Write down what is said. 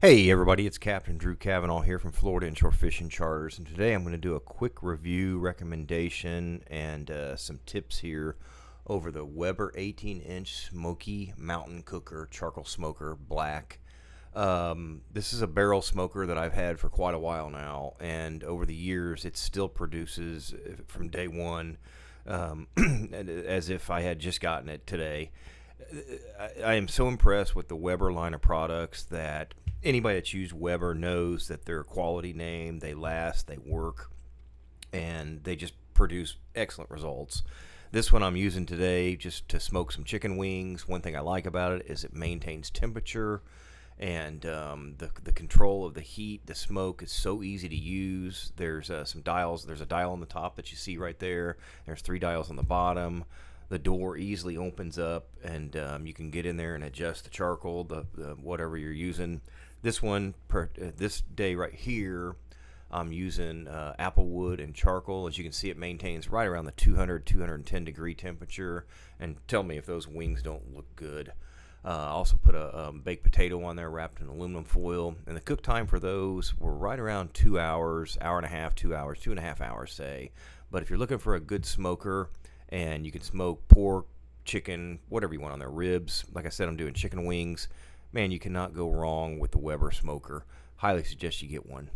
Hey everybody, it's Captain Drew Cavanaugh here from Florida Inshore Fishing Charters, and today I'm going to do a quick review, recommendation, and some tips here over the Weber 18-inch Smokey Mountain Cooker Charcoal Smoker Black. This is a barrel smoker that I've had for quite a while now, and over the years it still produces from day one as if I had just gotten it today. I am so impressed with the Weber line of products that anybody that's used Weber knows that they're a quality name. They last, they work, and they just produce excellent results. This one I'm using today just to smoke some chicken wings. One thing I like about it is it maintains temperature, and the control of the heat, the smoke is so easy to use. There's some dials. There's a dial on the top that you see right there. There's 3 dials on the bottom. The door easily opens up, and you can get in there and adjust the charcoal, the whatever you're using. This one, this day right here, I'm using applewood and charcoal. As you can see, it maintains right around the 210 degree temperature. And tell me if those wings don't look good. I also put a baked potato on there wrapped in aluminum foil, and the cook time for those were right around 2 hours, hour and a half, 2 hours, 2.5 hours, say. But if you're looking for a good smoker, and you can smoke pork, chicken, whatever you want on there, ribs. Like I said, I'm doing chicken wings. Man, you cannot go wrong with the Weber smoker. Highly suggest you get one.